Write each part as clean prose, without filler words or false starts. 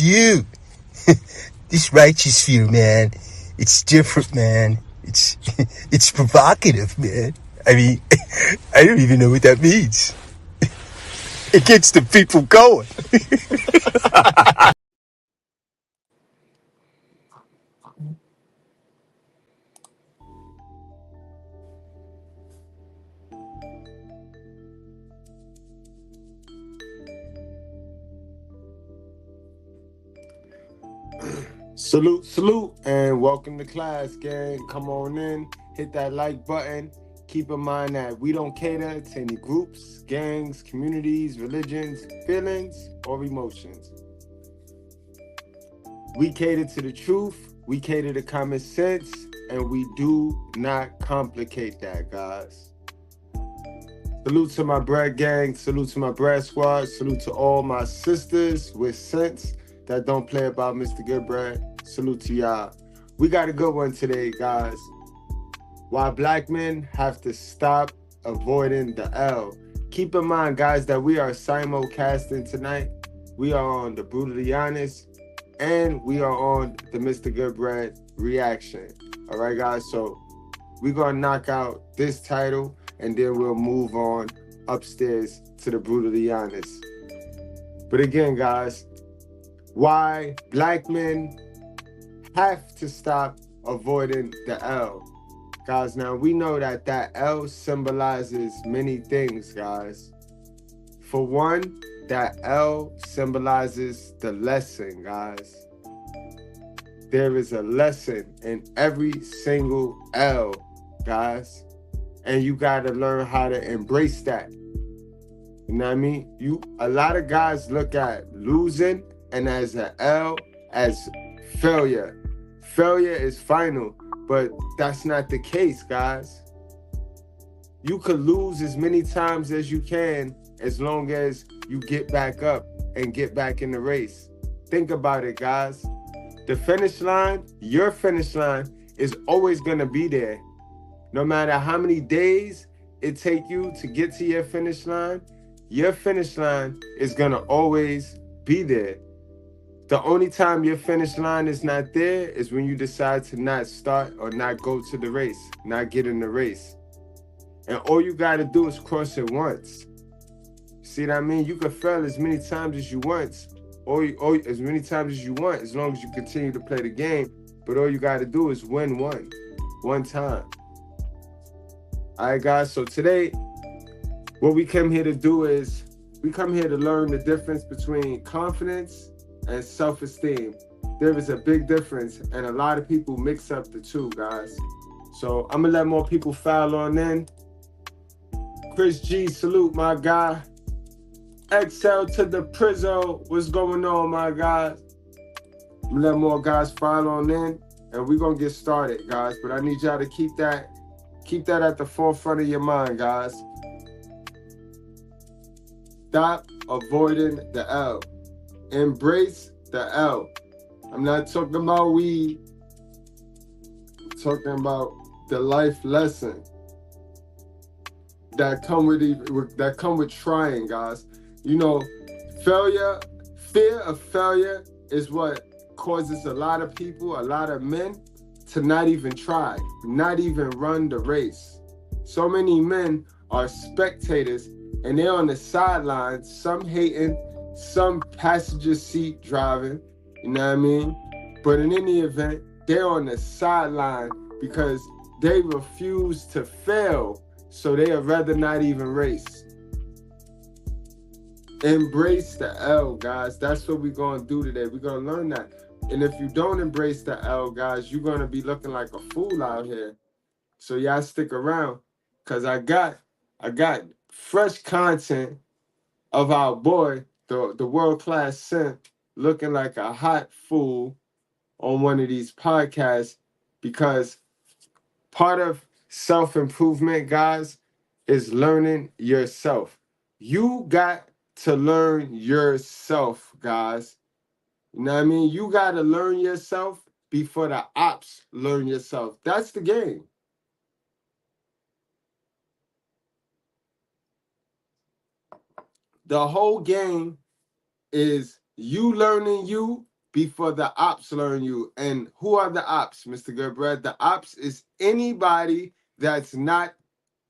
dude, this righteous view, man, it's different, man. It's provocative, man. I mean, I don't even know what that means. It gets the people going. Salute, and welcome to class, gang. Come on in, hit that like button. Keep in mind that we don't cater to any groups, gangs, communities, religions, feelings, or emotions. We cater to the truth, we cater to common sense, and we do not complicate that, guys. Salute to my bread gang, salute to my bread squad, salute to all my sisters with sense that don't play about Mr. Goodbread. Salute to y'all. We got a good one today, guys. Why black men have to stop avoiding the L. Keep in mind, guys, that we are simulcasting tonight. We are on the Brutally Honest, and we are on the Mr. Goodbread reaction. All right, guys, so we're going to knock out this title, and then we'll move on upstairs to the Brutally Honest. But again, guys, why black men have to stop avoiding the L. Guys, now we know that L symbolizes many things, guys. For one, that L symbolizes the lesson, guys. There is a lesson in every single L, guys. And you got to learn how to embrace that. You know what I mean? A lot of guys look at losing and as an L as failure. Failure is final, but that's not the case, guys. You could lose as many times as you can as long as you get back up and get back in the race. Think about it, guys. The finish line, your finish line, is always going to be there. No matter how many days it take you to get to your finish line is going to always be there. The only time your finish line is not there is when you decide to not start or not go to the race, not get in the race. And all you got to do is cross it once. See what I mean? You can fail as many times as you want, or as many times as you want, as long as you continue to play the game. But all you got to do is win one time. All right, guys. So today, what we come here to do is we come here to learn the difference between confidence and self-esteem. There is a big difference, and a lot of people mix up the two, guys. So I'm gonna let more people file on in. Chris G, salute, my guy. XL to the Prizzo, what's going on, my guys? I'm gonna let more guys file on in, and we're gonna get started, guys. But I need y'all to keep that at the forefront of your mind, guys. Stop avoiding the L. Embrace the L. I'm not talking about weed. I'm talking about the life lesson that come with trying, guys. You know, fear of failure is what causes a lot of people, a lot of men, to not even try, not even run the race. So many men are spectators, and they're on the sidelines, some hating, some passenger seat driving, you know what I mean? But in any event, they're on the sideline because they refuse to fail, so they'd rather not even race. Embrace the L, guys. That's what we're going to do today. We're going to learn that. And if you don't embrace the L, guys, you're going to be looking like a fool out here. So y'all stick around, because I got fresh content of our boy, the world-class simp, looking like a hot fool on one of these podcasts, because part of self-improvement, guys, is learning yourself. You got to learn yourself, guys. You know what I mean? You got to learn yourself before the ops learn yourself. That's the game. The whole game is you learning you before the ops learn you. And who are the ops, Mr. Goodbread? The ops is anybody that's not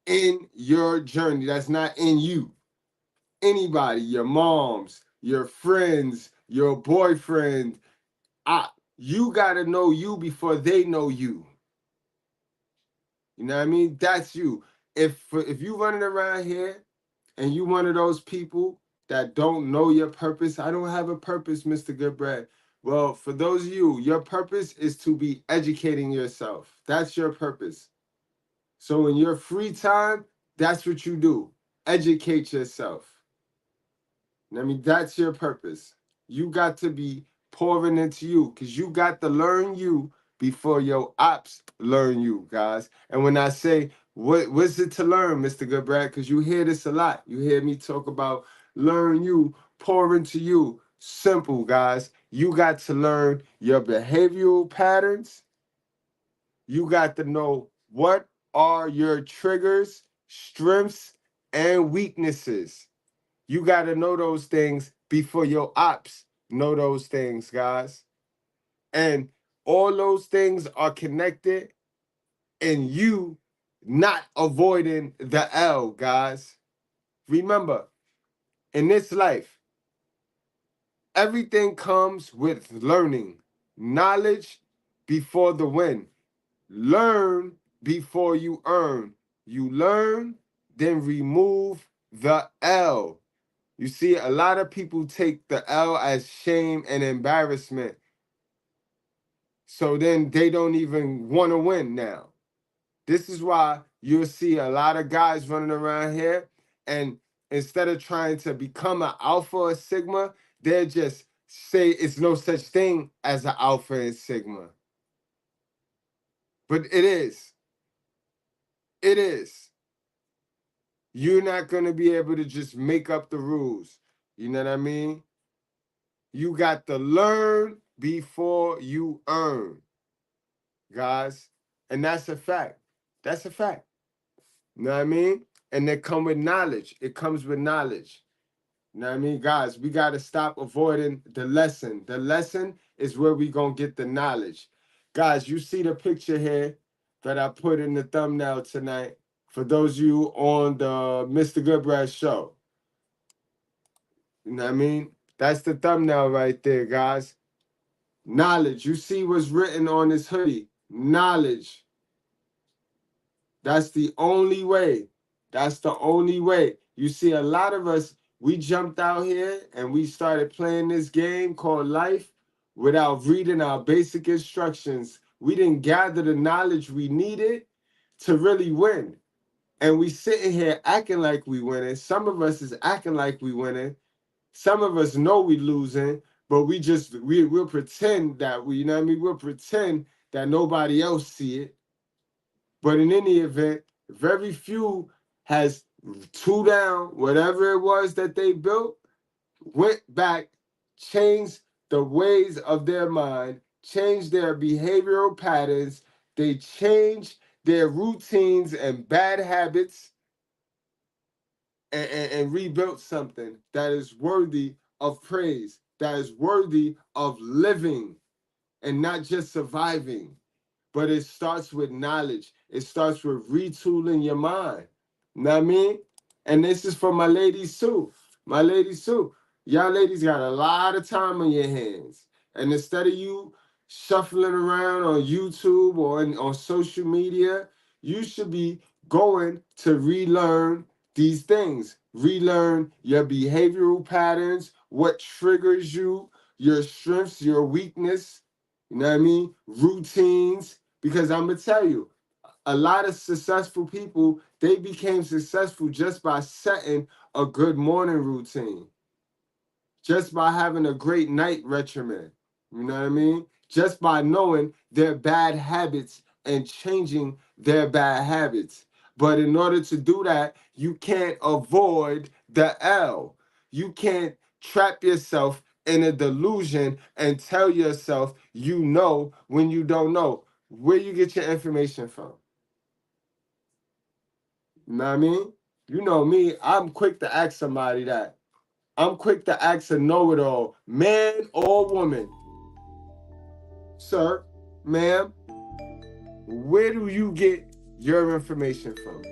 in your journey, that's not in you. Anybody, your moms, your friends, your boyfriend. You got to know you before they know you. You know what I mean? That's you. If you running around here and you one of those people that don't know your purpose, I don't have a purpose, Mr. Goodbread. Well, for those of you, your purpose is to be educating yourself. That's your purpose. So in your free time, that's what you do. Educate yourself. I mean, that's your purpose. You got to be pouring into you because you got to learn you before your ops learn you, guys. And when I say, what's it to learn, Mr. Goodbrad? Because you hear this a lot. You hear me talk about learn you, pour into you. Simple, guys. You got to learn your behavioral patterns. You got to know what are your triggers, strengths, and weaknesses. You got to know those things before your ops know those things, guys. And all those things are connected and you not avoiding the L, guys. Remember, in this life, everything comes with learning. Knowledge before the win. Learn before you earn. You learn, then remove the L. You see, a lot of people take the L as shame and embarrassment. So then they don't even want to win now. This is why you'll see a lot of guys running around here, and instead of trying to become an alpha or sigma, they just say it's no such thing as an alpha and sigma. But it is. It is. You're not going to be able to just make up the rules. You know what I mean? You got to learn before you earn, guys. And that's a fact. That's a fact. You know what I mean? And they come with knowledge. It comes with knowledge. You know what I mean? Guys, we got to stop avoiding the lesson. The lesson is where we going to get the knowledge. Guys, you see the picture here that I put in the thumbnail tonight for those of you on the Mr. Goodbread show. You know what I mean? That's the thumbnail right there, guys. Knowledge. You see what's written on this hoodie. Knowledge. That's the only way. That's the only way. You see, a lot of us, we jumped out here and we started playing this game called life without reading our basic instructions. We didn't gather the knowledge we needed to really win. And we sitting here acting like we winning. Some of us is acting like we winning. Some of us know we losing, but we'll pretend that we, you know what I mean? We'll pretend that nobody else see it. But in any event, very few has two down, whatever it was that they built, went back, changed the ways of their mind, changed their behavioral patterns, they changed their routines and bad habits, and rebuilt something that is worthy of praise, that is worthy of living and not just surviving. But it starts with knowledge. It starts with retooling your mind. You know what I mean? And this is for my ladies too. My ladies too. Y'all ladies got a lot of time on your hands. And instead of you shuffling around on YouTube or on social media, you should be going to relearn these things. Relearn your behavioral patterns, what triggers you, your strengths, your weakness, you know what I mean? Routines. Because I'm going to tell you, a lot of successful people, they became successful just by setting a good morning routine, just by having a great night regimen. You know what I mean? Just by knowing their bad habits and changing their bad habits. But in order to do that, you can't avoid the L. You can't trap yourself in a delusion and tell yourself you know when you don't know. Where you get your information from? You know what I mean? You know me, I'm quick to ask somebody that. I'm quick to ask a know-it-all, man or woman. sir, ma'am, where do you get your information from?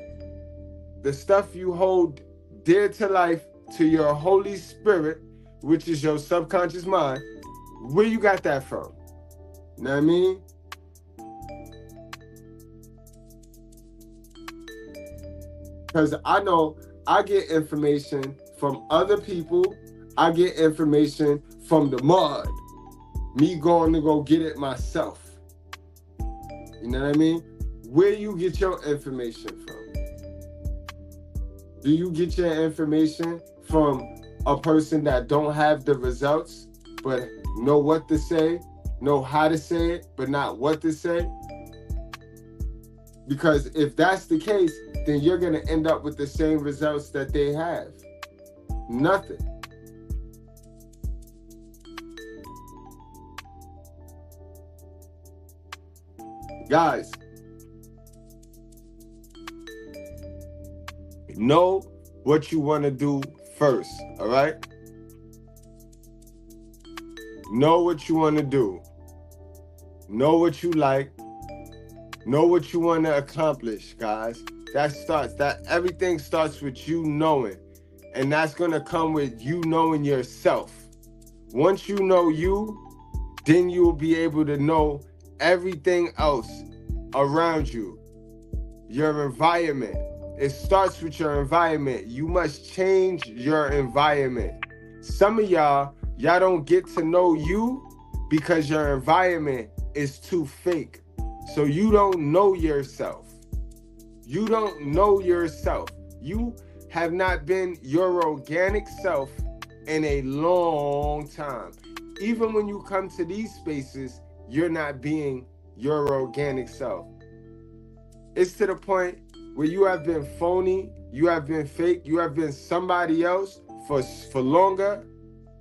The stuff you hold dear to life, to your Holy Spirit, which is your subconscious mind, where you got that from? You know what I mean? Because I know I get information from other people. I get information from the mud. Me going to go get it myself. You know what I mean? Where you get your information from? Do you get your information from a person that don't have the results, but know what to say, know how to say it, but not what to say? Because if that's the case, then you're going to end up with the same results that they have. Nothing. Guys, know what you want to do first, all right? Know what you want to do. Know what you like. Know what you want to accomplish, guys. Everything starts with you knowing. And that's going to come with you knowing yourself. Once you know you, then you'll be able to know everything else around you. Your environment. It starts with your environment. You must change your environment. Some of y'all don't get to know you because your environment is too fake. So you don't know yourself. You don't know yourself. You have not been your organic self in a long time. Even when you come to these spaces, you're not being your organic self. It's to the point where you have been phony, you have been fake, you have been somebody else for longer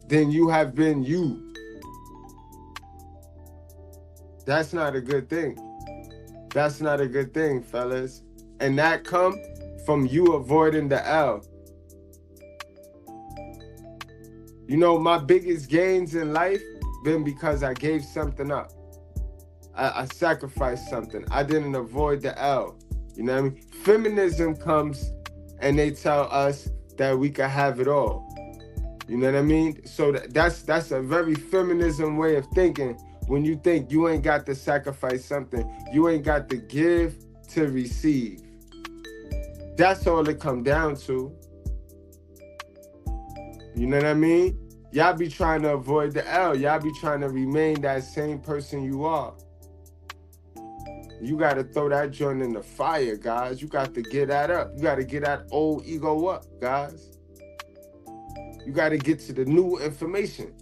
than you have been you. That's not a good thing. That's not a good thing, fellas. And that come from you avoiding the L. You know, my biggest gains in life been because I gave something up. I sacrificed something. I didn't avoid the L. You know what I mean? Feminism comes and they tell us that we can have it all. You know what I mean? So that's a very feminism way of thinking. When you think you ain't got to sacrifice something, you ain't got to give to receive. That's all it come down to. You know what I mean? Y'all be trying to avoid the L. Y'all be trying to remain that same person you are. You got to throw that joint in the fire, guys. You got to get that up. You got to get that old ego up, guys. You got to get to the new information.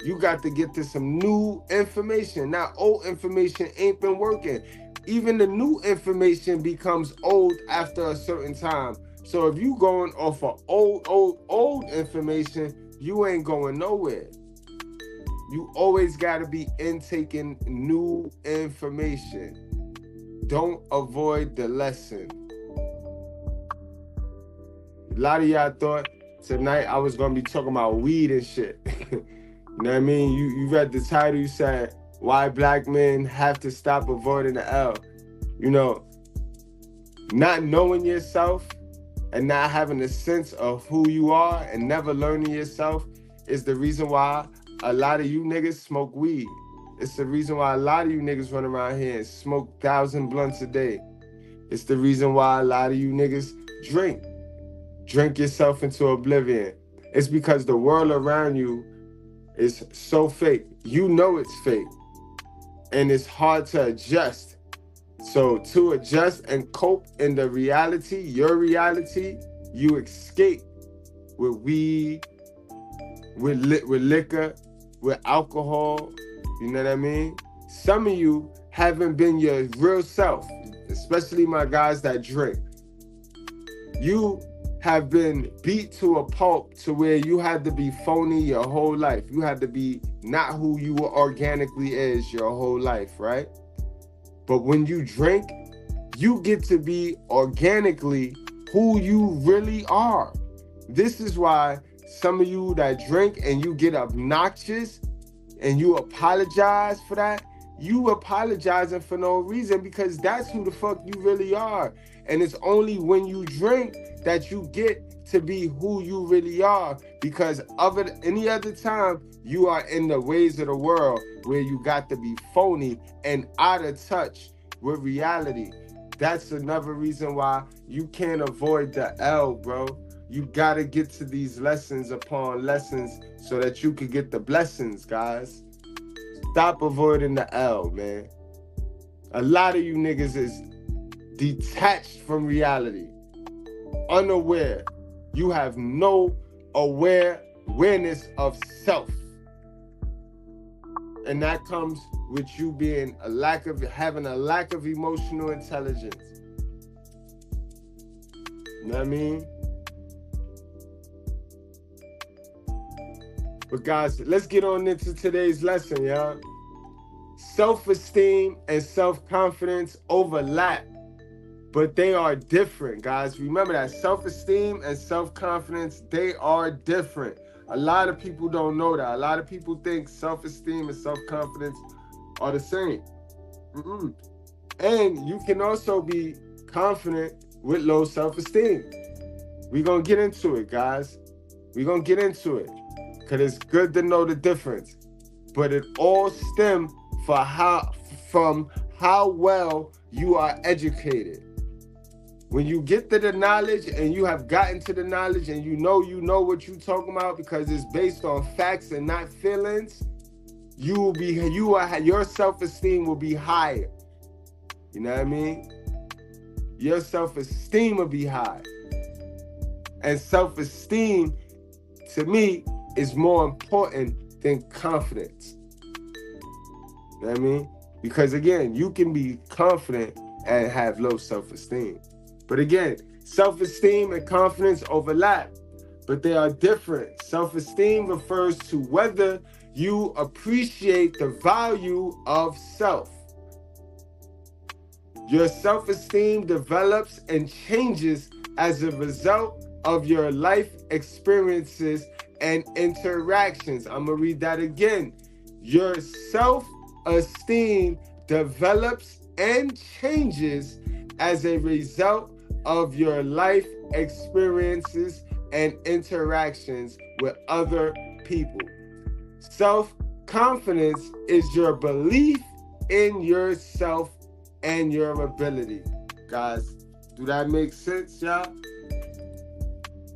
You got to get to some new information. Now, old information ain't been working. Even the new information becomes old after a certain time. So if you going off of old information, you ain't going nowhere. You always got to be intaking new information. Don't avoid the lesson. A lot of y'all thought tonight I was going to be talking about weed and shit. You know what I mean? You read the title, you said, why black men have to stop avoiding the L. You know, not knowing yourself and not having a sense of who you are and never learning yourself is the reason why a lot of you niggas smoke weed. It's the reason why a lot of you niggas run around here and smoke 1,000 blunts a day. It's the reason why a lot of you niggas drink yourself into oblivion. It's because the world around you is so fake. You know it's fake. And it's hard to adjust. So to adjust and cope in the reality, your reality, you escape with weed, with liquor, with alcohol. You know what I mean? Some of you haven't been your real self, especially my guys that drink. You have been beat to a pulp to where you had to be phony your whole life. You had to be not who you organically is your whole life, right? But when you drink, you get to be organically who you really are. This is why some of you that drink and you get obnoxious and you apologize for that, you apologizing for no reason, because that's who the fuck you really are. And it's only when you drink that you get to be who you really are, because any other time you are in the ways of the world where you got to be phony and out of touch with reality. That's another reason why you can't avoid the L, bro. You gotta get to these lessons upon lessons so that you could get the blessings, guys. Stop avoiding the L, man. A lot of you niggas is detached from reality, unaware. You have no awareness of self. And that comes with you being having a lack of emotional intelligence. You know what I mean? But guys, let's get on into today's lesson, y'all. Self-esteem and self-confidence overlap, but they are different, guys. Remember that self-esteem and self-confidence, they are different. A lot of people don't know that. A lot of people think self-esteem and self-confidence are the same. And you can also be confident with low self-esteem. We're going to get into it, guys. We're going to get into it, because it's good to know the difference. But it all stems from how well you are educated. When you get to the knowledge and you have gotten to the knowledge and you know what you're talking about because it's based on facts and not feelings, your self-esteem will be higher. You know what I mean? Your self-esteem will be high. And self-esteem, to me, is more important than confidence. You know what I mean? Because again, you can be confident and have low self-esteem. But again, self-esteem and confidence overlap, but they are different. Self-esteem refers to whether you appreciate the value of self. Your self-esteem develops and changes as a result of your life experiences and interactions. I'm going to read that again. Your self-esteem develops and changes as a result of your life experiences and interactions with other people. Self-confidence is your belief in yourself and your ability. Guys, do that make sense, y'all?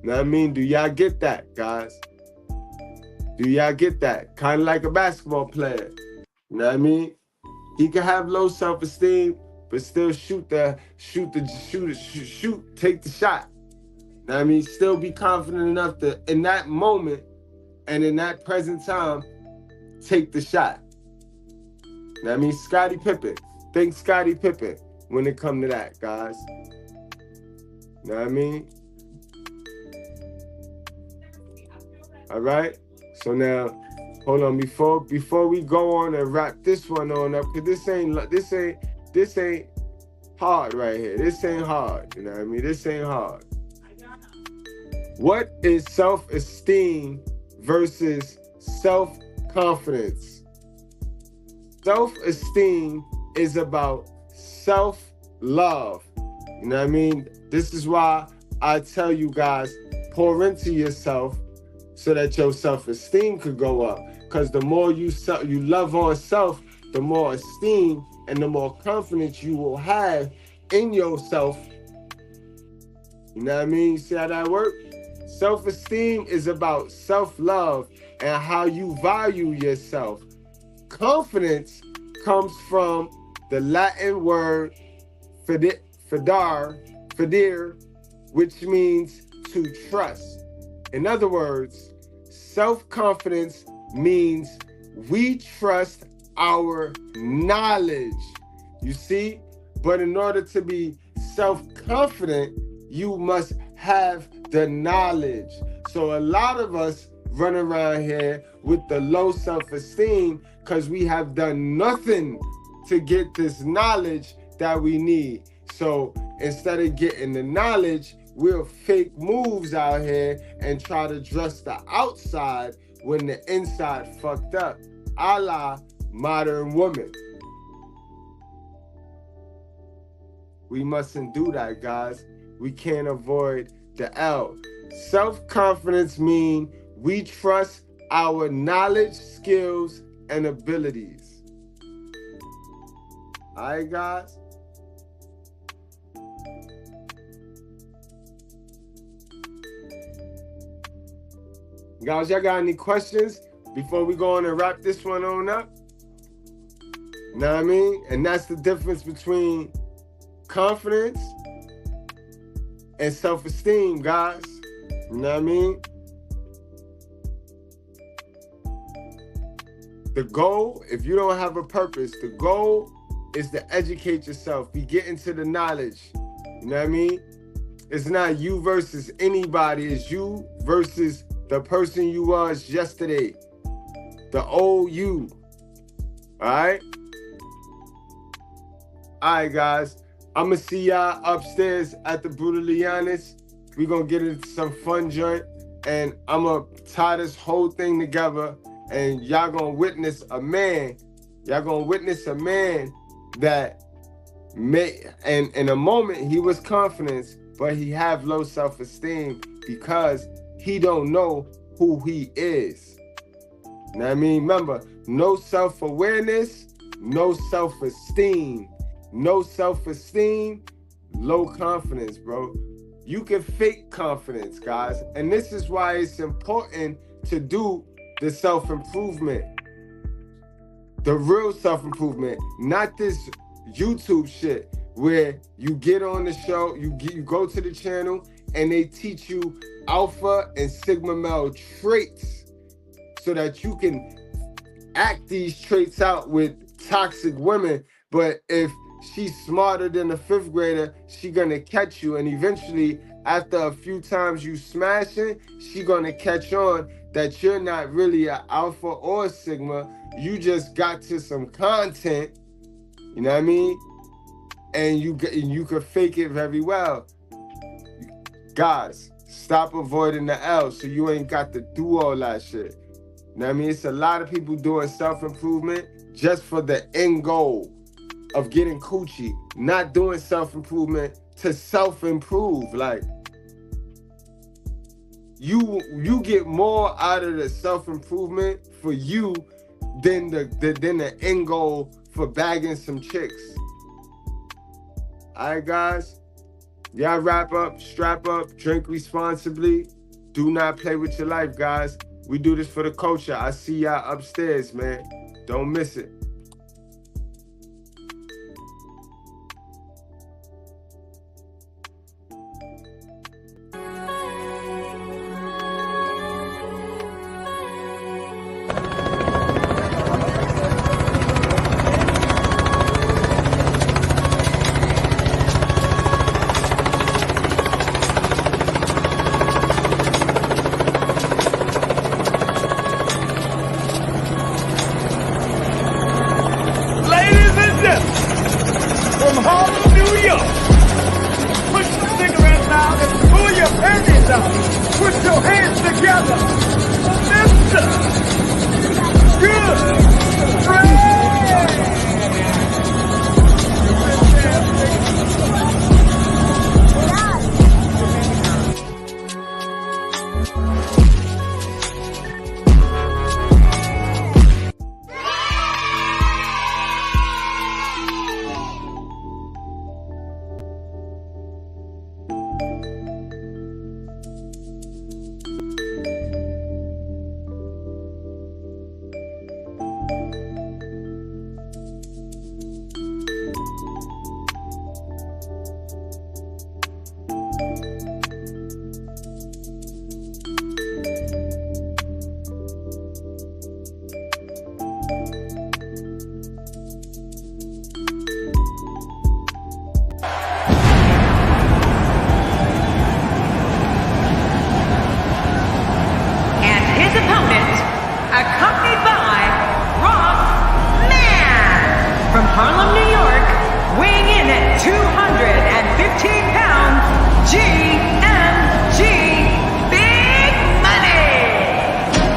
Know what I mean? Do y'all get that, guys? Do y'all get that? Kind of like a basketball player. You know what I mean? He can have low self-esteem, but still take the shot. Know what I mean? Still be confident enough to, in that moment and in that present time, take the shot. Know what I mean? Scottie Pippen. Think Scottie Pippen when it come to that, guys. Know what I mean? All right? So now, hold on, before we go on and wrap this one on up, because this ain't hard right here. This ain't hard. You know what I mean? This ain't hard. What is self-esteem versus self-confidence? Self-esteem is about self-love. You know what I mean? This is why I tell you guys, pour into yourself so that your self-esteem could go up. Because the more you love on self, the more esteem and the more confidence you will have in yourself. You know what I mean? You see how that works? Self-esteem is about self-love and how you value yourself. Confidence comes from the Latin word fidere, which means to trust. In other words, self-confidence means we trust our knowledge. You see? But in order to be self-confident, you must have the knowledge. So a lot of us run around here with the low self-esteem because we have done nothing to get this knowledge that we need. So instead of getting the knowledge, we'll fake moves out here and try to dress the outside when the inside fucked up. a la modern woman. We mustn't do that, guys. We can't avoid the L. Self-confidence means we trust our knowledge, skills, and abilities. All right, guys? Guys, y'all got any questions before we go on and wrap this one on up? You know what I mean? And that's the difference between confidence and self-esteem, guys. You know what I mean? The goal, if you don't have a purpose, the goal is to educate yourself, be getting to the knowledge. You know what I mean? It's not you versus anybody, it's you versus the person you was yesterday, the old you. All right? All right, guys. I'm going to see y'all upstairs at the Brutally Honest. We're going to get into some fun joint, and I'm going to tie this whole thing together, and y'all going to witness a man. Y'all going to witness a man that in a moment, he was confident, but he have low self-esteem because he don't know who he is. You know what I mean? Remember, no self-awareness, no self-esteem. No self-esteem, low confidence, bro. You can fake confidence, guys. And this is why it's important to do the self-improvement. The real self-improvement, not this YouTube shit where you get on the show, you go to the channel, and they teach you alpha and sigma male traits so that you can act these traits out with toxic women. But if she's smarter than a 5th grader, she gonna catch you, and eventually, after a few times you smashing, she gonna catch on that you're not really an alpha or a sigma. You just got to some content, you know what I mean? And you can fake it very well. Guys, stop avoiding the L so you ain't got to do all that shit. You know what I mean? It's a lot of people doing self-improvement just for the end goal of getting coochie, not doing self-improvement to self-improve. Like, you get more out of the self-improvement for you than the end goal for bagging some chicks. All right, guys, y'all wrap up, strap up, drink responsibly. Do not play with your life, guys. We do this for the culture. I see y'all upstairs, man. Don't miss it. Put your hands together. Mr. Goodbread. Harlem, New York, weighing in at 215 pounds, GMG Big Money!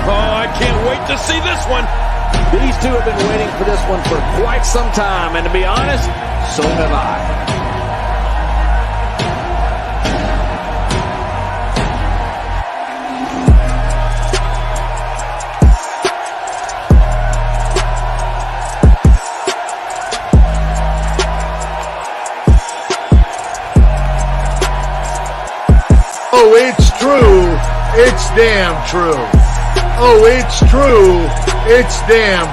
Oh, I can't wait to see this one. These two have been waiting for this one for quite some time, and to be honest, so have I. Oh, it's true. It's damn true. Oh, it's true. It's damn.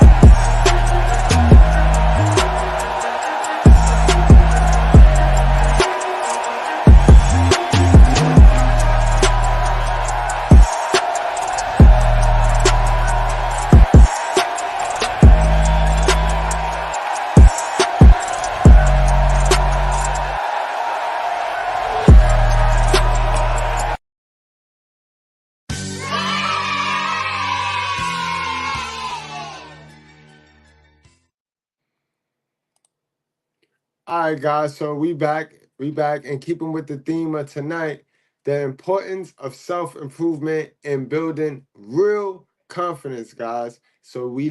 All right, guys. So we back, and keeping with the theme of tonight, the importance of self-improvement and building real confidence, guys. So we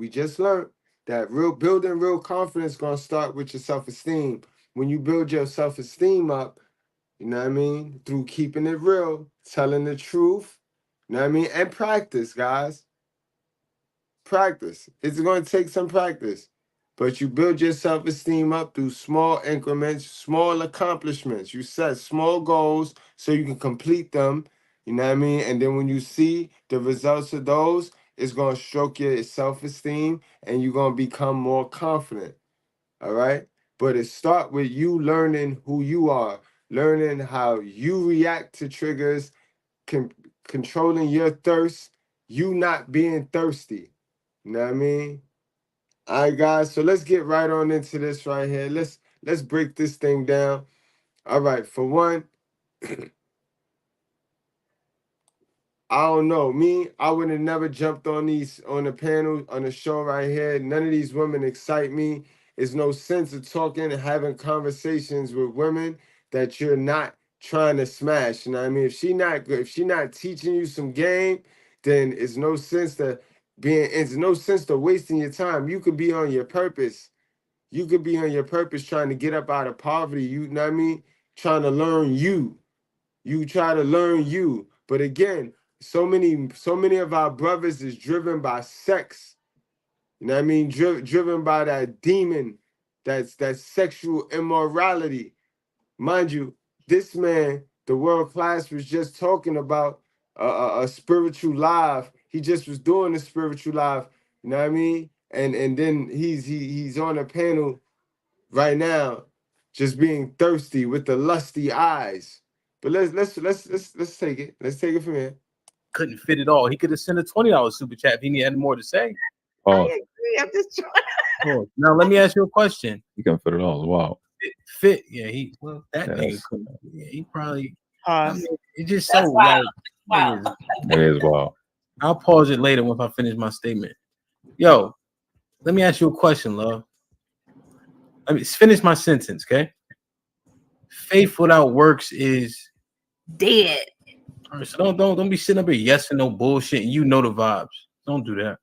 just learned that building real confidence gonna start with your self-esteem. When you build your self-esteem up, you know what I mean, through keeping it real, telling the truth, you know what I mean, and practice, guys. Practice. It's going to take some practice, but you build your self-esteem up through small increments, small accomplishments. You set small goals so you can complete them, you know what I mean? And then when you see the results of those, it's going to stroke your self-esteem and you're going to become more confident, all right? But it starts with you learning who you are, learning how you react to triggers, controlling your thirst, you not being thirsty. You know what I mean? All right, guys. So let's get right on into this right here. Let's break this thing down. All right. For one, I don't know. I would have never jumped on the panel on the show right here. None of these women excite me. There's no sense of talking and having conversations with women that you're not trying to smash. You know what I mean? If she not teaching you some game, then it's no sense to wasting your time. You could be on your purpose. You could be on your purpose trying to get up out of poverty. You know what I mean? Trying to learn you. You try to learn you. But again, so many of our brothers is driven by sex. You know what I mean? Driven by that demon, that sexual immorality. Mind you, this man, the world class, was just talking about a spiritual life. He just was doing a spiritual life. You know what I mean? And then he's on a panel right now, just being thirsty with the lusty eyes. But let's take it. Let's take it from here. Couldn't fit it all. He could have sent a $20 super chat if he had more to say. Oh, I agree. I'm just trying. Now let me ask you a question. you can fit it all. Wow. Fit, yeah. He Yes. couldn't. Yeah, he probably. Pause. I mean, it's just so like. Wow. It is wow. I'll pause it later once I finish my statement. Yo, let me ask you a question, love. Let me finish my sentence, okay? Faith without works is Dead. all right, so don't be sitting up here yes and no bullshit. You know the vibes. Don't do that.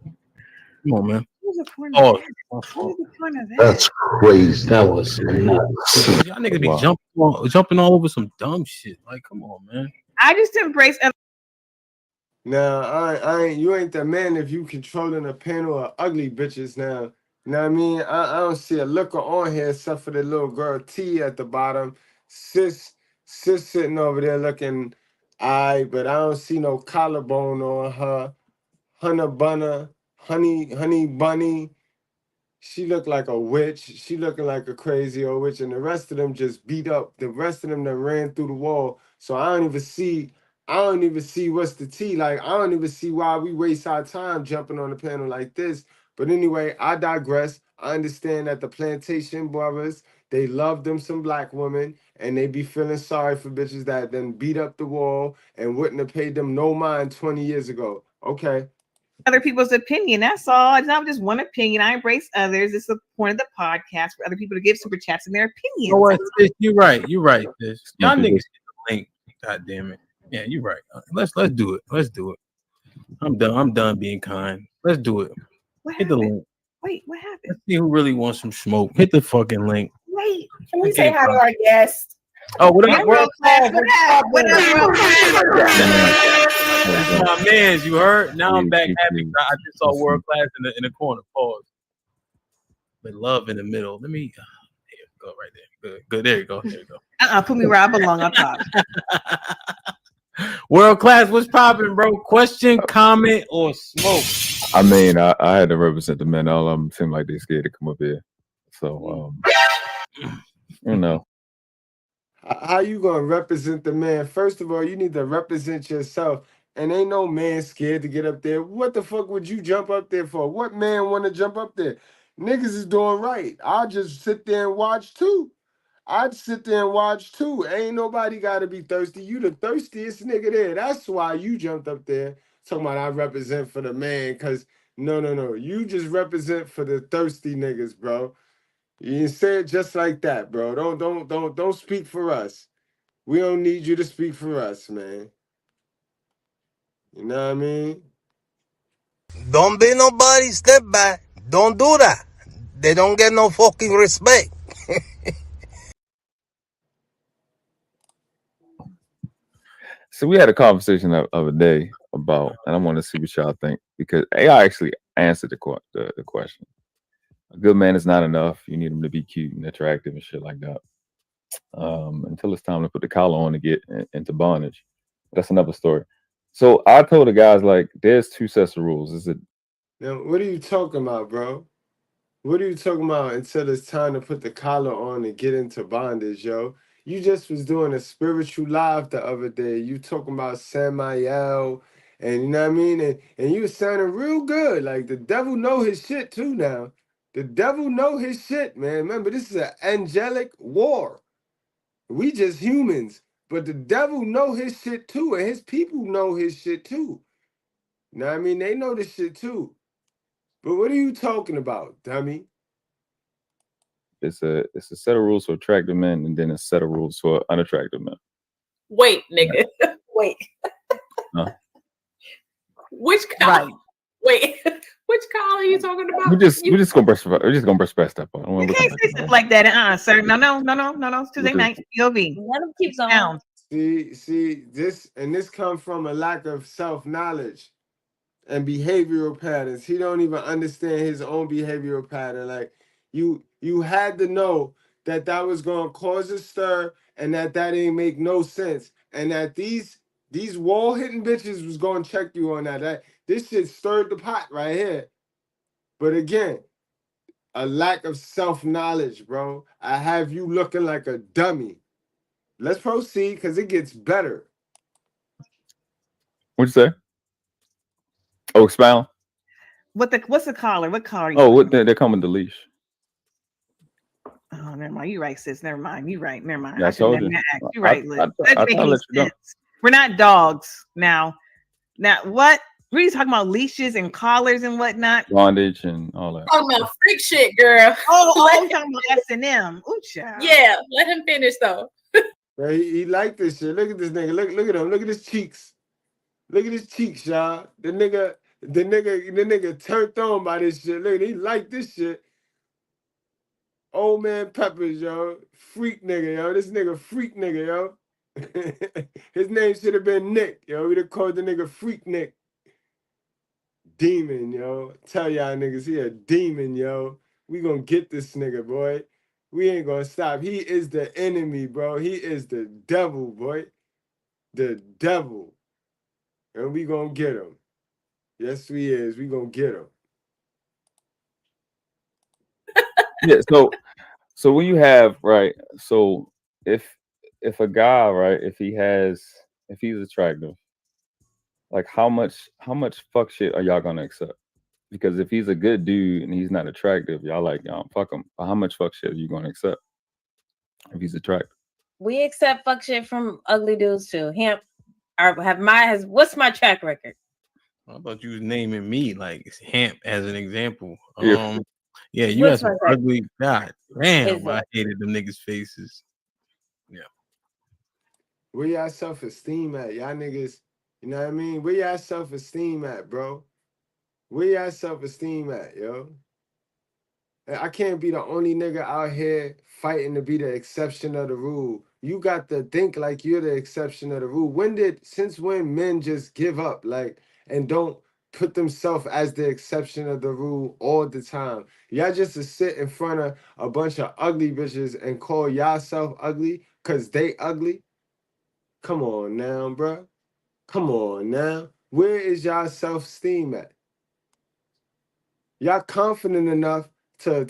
Come on, man. What was the point Oh, of that? What was the point of that? That's crazy. That was nuts. y'all niggas be Wow. jumping all over some dumb shit. Like, come on, man. I just embrace other Now, I ain't you ain't the man if you controlling a panel of ugly bitches now. You know what I mean? I don't see a looker on here except for the little girl T at the bottom. Sis sitting over there looking but I don't see no collarbone on her. Honey bunny. She looked like a witch. She looking like a crazy old witch, and the rest of them just beat up. The rest of them that ran through the wall. So I don't even see what's the tea. Like, I don't even see why we waste our time jumping on a panel like this. But anyway, I digress. I understand that the plantation brothers, they love them some black women, and they be feeling sorry for bitches that then beat up the wall and wouldn't have paid them no mind 20 years ago. Okay. people's opinion. That's all. It's not just one opinion. I embrace others. It's the point of the podcast for other people to give super chats and their opinions. You know what, sis, you're right. You're right, sis. Y'all Yeah, niggas get the link. God damn it. Yeah, you're right. Let's do it. Let's do it. I'm done being kind. Let's do it. What Hit the happened? link. Wait, what happened? Let's see who really wants some smoke. Hit the fucking link. Wait. Can we say hi to our guest? Oh, what Hey, up, world class. What up? What up, world That's my man's. You heard? Now I'm back happy. I just saw world class in the corner. Pause. With love in the middle. Let me. Here, go right there. Good. There you go. There you go. Put me where I belong up top. World class, what's popping, bro? Question, comment, or smoke? I mean, I had to represent the men. All of them seem like they're scared to come up here. So, you know. How you gonna represent the man? First of all, you need to represent yourself. And ain't no man scared to get up there. What the fuck would you jump up there for? What man want to jump up there? Niggas is doing right. I'll just sit there and watch too. I'd sit there and watch too. Ain't nobody gotta be thirsty. You the thirstiest nigga there. That's why you jumped up there. Talking about I represent for the man, cause no. You just represent for the thirsty niggas, bro. You say it just like that, bro. Don't speak for us. We don't need you to speak for us, man. You know what I mean? Don't be nobody step back. Don't do that. They don't get no fucking respect. So we had a conversation the other day about, and I want to see what y'all think, because AI actually answered the question. A good man is not enough. You need him to be cute and attractive and shit like that. Until it's time to put the collar on to get into bondage. That's another story. So I told the guys, like, there's two sets of rules. Is it? Now, what are you talking about, bro? What are you talking about until it's time to put the collar on and get into bondage, yo? You just was doing a spiritual live the other day. You talking about Samael, and you know what I mean? And you was sounding real good. Like the devil know his shit too now. The devil know his shit, man. Remember, this is an angelic war. We just humans. But the devil know his shit too, and his people know his shit too. You know what I mean? They know this shit too. But what are you talking about, dummy? It's a set of rules for attractive men, and then a set of rules for unattractive men. Wait, nigga. Wait. Huh? Which collar? Right. Wait. Which collar are you talking about? We're just gonna brush past that part. You can't say stuff like that, sir. No. It's Tuesday night. POV. Let him keep on. See, this comes from a lack of self-knowledge and behavioral patterns. He don't even understand his own behavioral pattern. Like you had to know that was gonna cause a stir, and that ain't make no sense, and that these wall hitting bitches was gonna check you on that. This shit stirred the pot right here. But again, a lack of self-knowledge, bro. I have you looking like a dummy. Let's proceed, because it gets better. What'd you say? Oh, expound. What's the collar? What collar? They're coming to leash. Oh, never mind. You're right, sis. Never mind. You're right. Never mind. Yeah, I told you. You're right, Liz. I'll let you know. We're not dogs now. Now what? We're talking about leashes and collars and whatnot. Bondage and all that. Oh no, freak shit, girl. We're talking about S&M. Ooh, child. Yeah, let him finish though. Bro, he like this shit. Look at this nigga. Look at him. Look at his cheeks. Look at his cheeks, y'all. The nigga turned on by this shit. Look, he like this shit. Old man Peppers, yo. Freak nigga, yo. This nigga freak nigga, yo. His name should have been Nick, yo. We'd have called the nigga Freak Nick. Demon, yo. Tell y'all niggas he a demon, yo. We gonna get this nigga, boy. We ain't gonna stop. He is the enemy, bro. He is the devil, boy. The devil. And we gonna get him. Yes, we is. We gonna get him. Yeah, so when you have, right, so if a guy, right, if he's attractive, like how much fuck shit are y'all gonna accept? Because if he's a good dude and he's not attractive, y'all like, fuck him. But how much fuck shit are you gonna accept if he's attractive? We accept fuck shit from ugly dudes too. What's my track record? I thought you was naming me like Hamp as an example. Yeah, you had some ugly. God damn, I hated them niggas' faces. Yeah. Where y'all self-esteem at? Y'all niggas, you know what I mean? Where y'all self-esteem at, bro? Where y'all self-esteem at, yo? I can't be the only nigga out here fighting to be the exception of the rule. You got to think like you're the exception of the rule. Since when men just give up, like, and don't put themselves as the exception of the rule all the time? Y'all just to sit in front of a bunch of ugly bitches and call yourself ugly because they ugly? Come on now, bro. Come on now. Where is y'all self-esteem at? Y'all confident enough to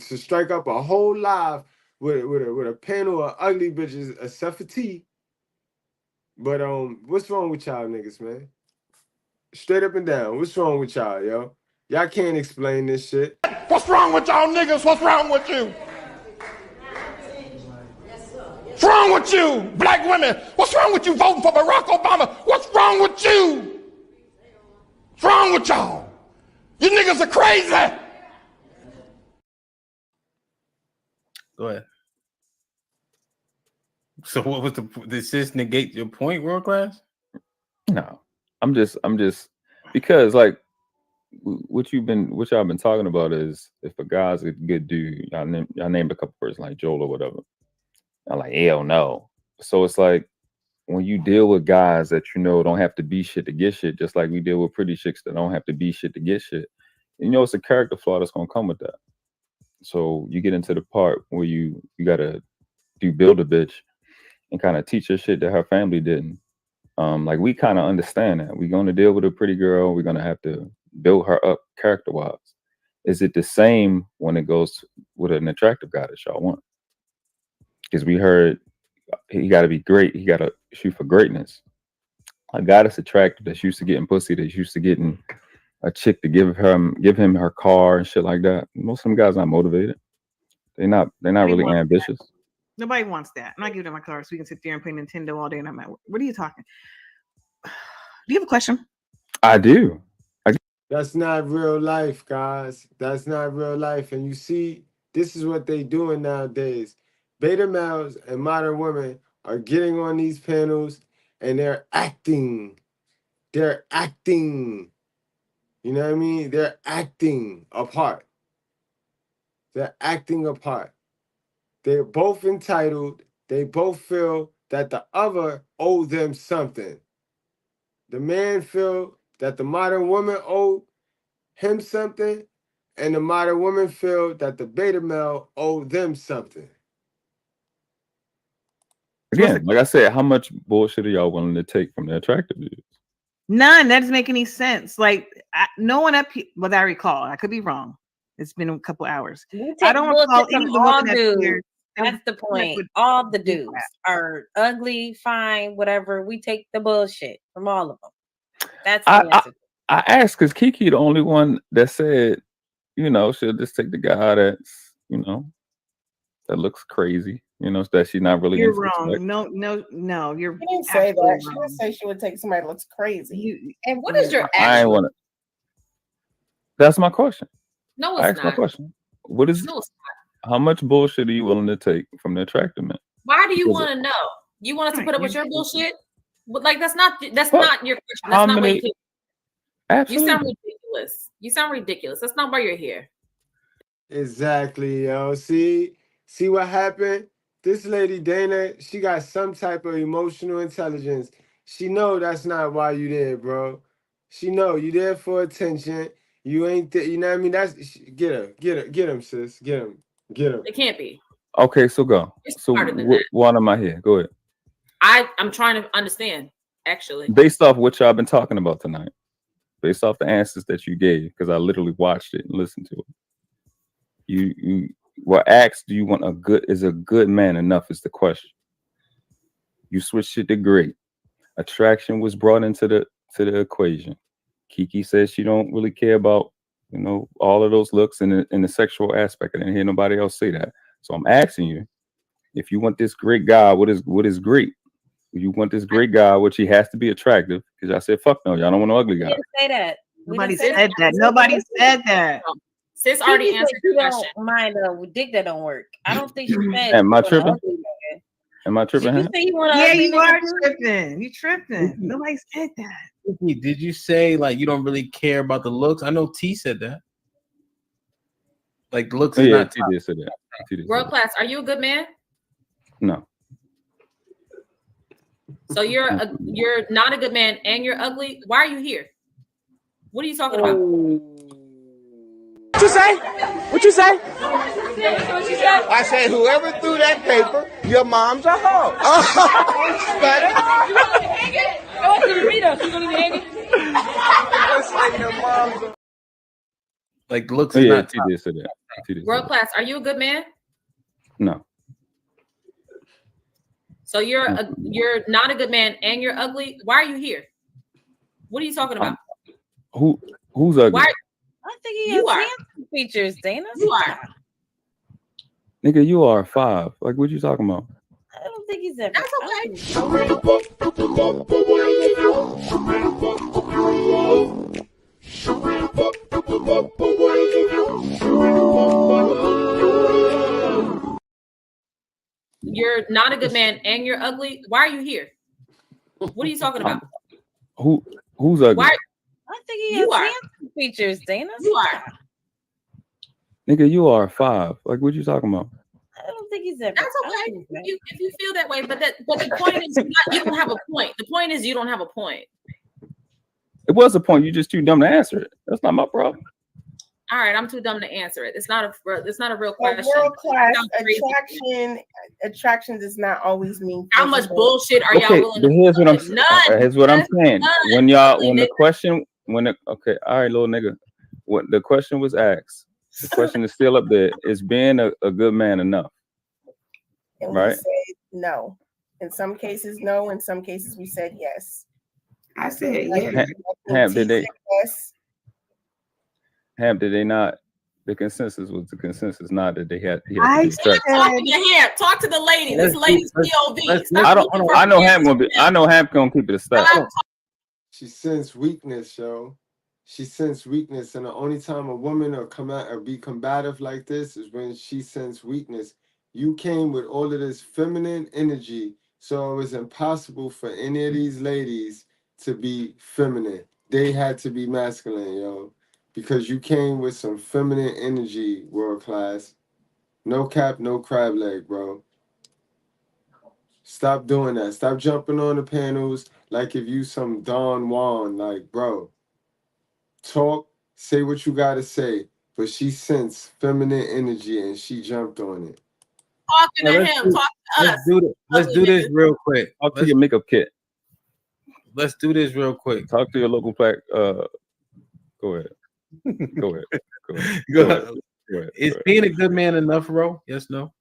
strike up a whole live with a panel of ugly bitches except for T. But what's wrong with y'all niggas, man? Straight up and down, what's wrong with y'all, yo? Y'all can't explain this shit. What's wrong with y'all niggas? What's wrong with you? What's wrong with you, black women? What's wrong with you voting for Barack Obama? What's wrong with you? What's wrong with y'all? You niggas are crazy. Go ahead. So what was does this negate your point, world class? No, I'm just because like what y'all been talking about is if a guy's a good dude, y'all named a couple persons like Joel or whatever. I'm like, hell no. So it's like when you deal with guys that you know don't have to be shit to get shit, just like we deal with pretty chicks that don't have to be shit to get shit. You know, it's a character flaw that's gonna come with that. So you get into the part where you gotta build a bitch and kind of teach her shit that her family didn't. Like we kind of understand that we're gonna deal with a pretty girl, we're gonna have to build her up character wise. Is it the same when it goes with an attractive guy that y'all want? Because we heard he got to be great, he got to shoot for greatness. A guy that's attractive, that's used to getting pussy, that's used to getting a chick to give him her car and shit like that. Most of them guys not motivated. They're not really ambitious. Nobody wants that. I'm not giving them my car so we can sit there and play Nintendo all day and I'm at work. What are you talking? Do you have a question? I do. That's not real life, guys. That's not real life. And you see, this is what they doing nowadays. Beta males and modern women are getting on these panels and they're acting. They're acting. You know what I mean? They're acting apart. They're acting apart. They're both entitled. They both feel that the other owes them something. The man feel that the modern woman owed him something, and the modern woman feel that the beta male owed them something. Again, like I said, how much bullshit are y'all willing to take from the attractive dudes? None. That doesn't make any sense. Like no one up here, what I recall, I could be wrong. It's been a couple hours. I don't recall any all dudes. That's the point. All the dudes are ugly, fine, whatever. We take the bullshit from all of them. That's the answer. I asked because Kiki the only one that said, you know, she'll just take the guy that's, you know, that looks crazy. You know, that she's not really. You're wrong. No. You're. She didn't say that. She didn't say she would take somebody that looks crazy. And what is your I ain't want to. That's my question. No, it's not. My question. What is? No, it's not. How much bullshit are you willing to take from the attractive man? Why do you want to know? You want us to put up with your bullshit? Like that's not your question. That's not why you came. Absolutely. You sound ridiculous. That's not why you're here. Exactly, yo. See what happened? This lady Dana, she got some type of emotional intelligence. She know that's not why you there, bro. She know you there for attention. You ain't you know what I mean? That's get him, sis. Get him. It can't be. Okay, so go. So what am I here? Go ahead. I'm trying to understand, actually. Based off what y'all been talking about tonight. Based off the answers that you gave, because I literally watched it and listened to it. You were asked, do you want is a good man enough is the question. You switched it to great. Attraction was brought into the equation. Kiki says she don't really care about, you know, all of those looks in the sexual aspect. I didn't hear nobody else say that. So I'm asking you, if you want this great guy, what is great? You want this great guy, which he has to be attractive, because I said, fuck no, y'all don't want an ugly guy. We didn't say that. Nobody said that. Nobody said that. Sis already answered your question. Mind a dick that don't work. I don't think she said. Am I tripping? Am I tripping? Did you say you want Yeah, ugly you are niggas? tripping. You tripping. Nobody said that. Did you say like you don't really care about the looks? I know T said that. Like looks is Yeah, not T top. did say that. T did say World that. class, are you a good man? No. So you're not a good man and you're ugly. Why are you here? What are you talking about? What you say? What you say? I said, whoever threw that paper, your mom's a hoe. Like looks is Yeah, not T top. did say that. T did say World that. class, are you a good man? No. So you're not a good man and you're ugly. Why are you here? What are you talking about? Who's ugly? Why? I think he has handsome features, Dana. You are. Nigga, you are 5. Like, what you talking about? I don't think he's ever. That's okay. You're not a good man and you're ugly. Why are you here? What are you talking about? Who's ugly? Why? I think he has handsome features, Dana. You are. Nigga, you are 5. Like, what you talking about? I don't think he's ever. That's okay. If you feel that way, but the point is you don't have a point. The point is you don't have a point. It was a point. You just too dumb to answer it. That's not my problem. All right, I'm too dumb to answer it. It's not a real question. World class attraction does not always mean how much bullshit are y'all willing to? Here's what I'm none. Here's what I'm saying. None. All right, little nigga. When the question was asked, the question is still up there. Is being a good man enough? And right? We said no. In some cases, no. In some cases, we said yes. I said yes. Ham, did they? Yes. Ham, did they not? The consensus was the consensus, not that they had. Talk to the lady. This lady's POV. I know Ham gonna be. I know Ham gonna keep it a stack. She sensed weakness, yo. She sensed weakness, and the only time a woman will come out or be combative like this is when she sensed weakness. You came with all of this feminine energy, so it was impossible for any of these ladies to be feminine. They had to be masculine, yo, because you came with some feminine energy, world class. No cap, no crab leg, bro. Stop doing that. Stop jumping on the panels like if you some Don Juan, like, bro. Talk, say what you gotta say, but she sensed feminine energy and she jumped on it. Talking to him, talk to us. Let's do this real quick. Talk to your makeup kit. Let's do this real quick. Talk to your local plaque. Go ahead. Go ahead. Is being a good man enough, Ro? Yes, no?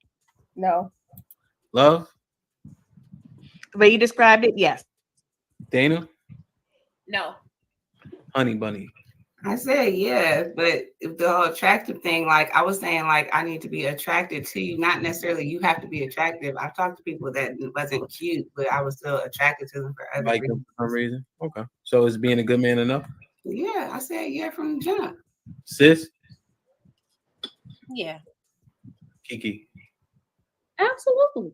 No. Love? The way you described it, yes. Dana? No. Honey Bunny? I said yeah, but the whole attractive thing, like I was saying, like I need to be attracted to you, not necessarily you have to be attractive. I've talked to people that wasn't cute, but I was still attracted to them for other like reasons. for some reason. Okay. So is being a good man enough? Yeah, I said yeah from the jump. Sis? Yeah. Kiki? Absolutely.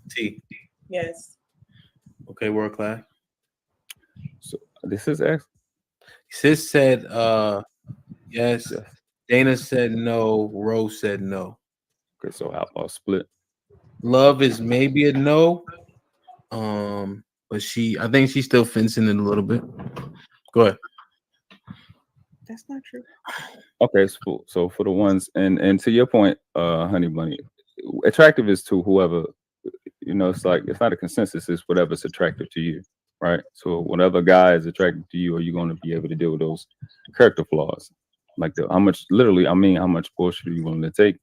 T? Yes. Okay, world class. So this is X. Sis said yes. Dana said no. Rose said no. Okay, so how about split? Love is maybe a no. But I think she's still fencing it a little bit. Go ahead. That's not true. Okay, so for the ones and to your point, Honey Bunny, attractive is to whoever, it's like it's not a consensus, it's whatever's attractive to you, right? So whatever guy is attractive to you, are you going to be able to deal with those character flaws? Like how much bullshit are you willing to take?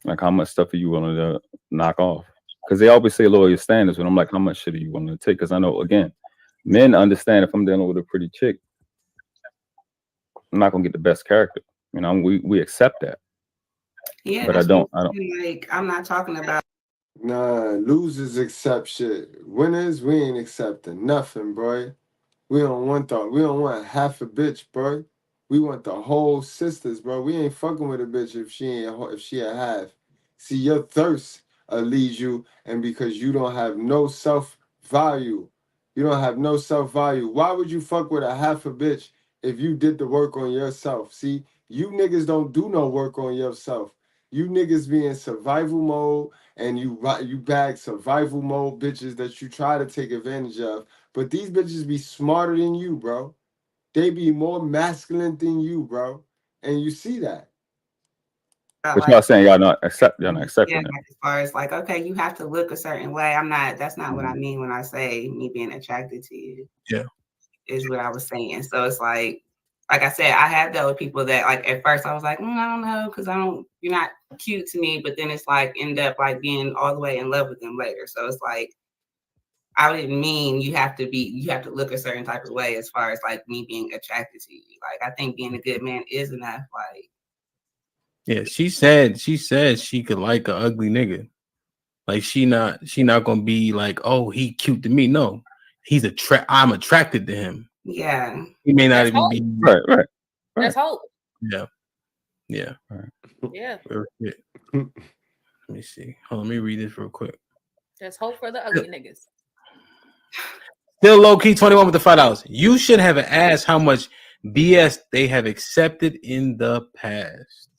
Like how much stuff are you willing to knock off? Because they always say lower your standards, but I'm like, how much shit are you willing to take? Because I know, again, men understand if I'm dealing with a pretty chick, I'm not gonna get the best character. We accept that. Yeah, but I don't. Like I'm not talking about. Nah, losers accept shit. Winners, we ain't accepting nothing, bro. We don't want half a bitch, bro. We want the whole sisters, bro. We ain't fucking with a bitch if she a half. See, your thirst lead you, and because you don't have no self-value. You don't have no self-value. Why would you fuck with a half a bitch if you did the work on yourself? See, you niggas don't do no work on yourself. You niggas be in survival mode, and you bag survival mode bitches that you try to take advantage of. But these bitches be smarter than you, bro. They be more masculine than you, bro. And you see that. But y'all saying y'all not accepting Yeah, it. like as far as like, okay, you have to look a certain way. That's not what I mean when I say me being attracted to you. Yeah. Is what I was saying. So it's like I said, I have dealt with people that like at first I was like, I don't know, because you're not cute to me, but then it's like end up like being all the way in love with them later. So it's like I didn't mean you have to look a certain type of way as far as like me being attracted to you. Like I think being a good man is enough. Like yeah, she said she could like an ugly nigga. Like she not gonna be like, oh, he cute to me. No, I'm attracted to him. Yeah, he may not even be right. That's hope. Yeah, yeah, yeah. Let me see. Hold on, let me read this real quick. There's hope for the ugly niggas. Still low key 21 with the $5. You should have asked how much BS they have accepted in the past.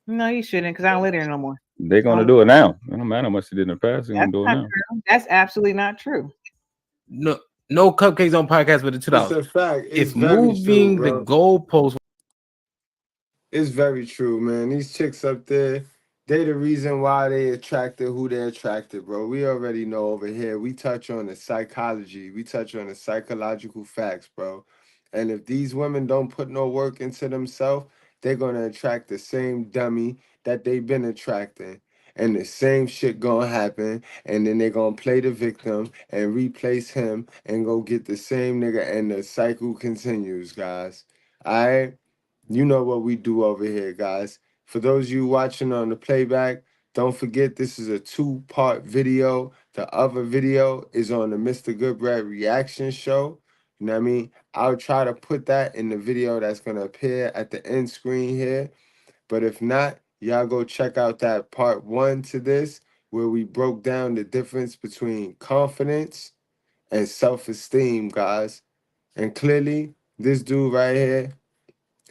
No, you shouldn't, because I don't live there no more. They're gonna do it now. It don't matter how much they did in the past. They're gonna do it now. True. That's absolutely not true. No cupcakes on podcast with the $2. It's a fact. If moving the goalpost. It's very true, man. These chicks up there, they the reason why they attracted who they attracted, bro. We already know over here. We touch on the psychology. We touch on the psychological facts, bro. And if these women don't put no work into themselves, they're gonna attract the same dummy that they've been attracting. And the same shit gonna happen. And then they're gonna play the victim and replace him and go get the same nigga. And the cycle continues, guys. All right? You know what we do over here, guys. For those of you watching on the playback, don't forget this is a 2-part video. The other video is on the Mr. Goodbread reaction show. You know what I mean? I'll try to put that in the video that's going to appear at the end screen here. But if not, y'all go check out that part 1 to this, where we broke down the difference between confidence and self-esteem, guys. And clearly, this dude right here,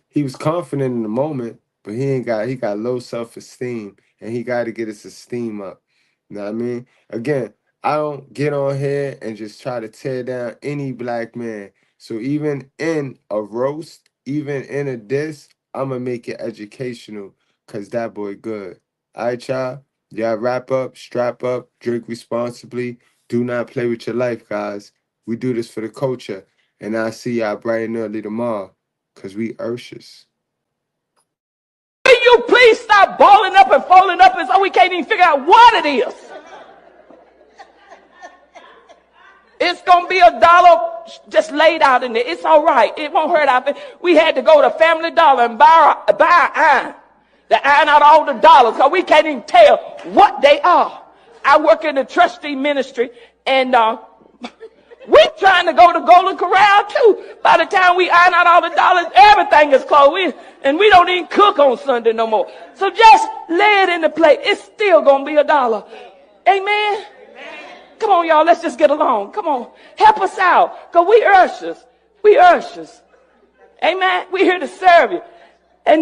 he was confident in the moment, but he got low self-esteem, and he got to get his esteem up. You know what I mean? Again, I don't get on here and just try to tear down any black man. So even in a roast, even in a diss, I'm going to make it educational, because that boy good. All right, y'all? Y'all wrap up, strap up, drink responsibly. Do not play with your life, guys. We do this for the culture. And I'll see y'all bright and early tomorrow, because we urshus. Will you please stop balling up and falling up and so we can't even figure out what it is? It's going to be $1 just laid out in there. It's all right. It won't hurt our feelings. We had to go to Family Dollar and buy iron. To iron out all the dollars, because we can't even tell what they are. I work in the trustee ministry, and we're trying to go to Golden Corral too. By the time we iron out all the dollars, everything is closed. And we don't even cook on Sunday no more. So just lay it in the plate. It's still going to be $1. Amen? Come on, y'all. Let's just get along. Come on. Help us out. Because we urshus. We urshus. Amen? We're here to serve you. And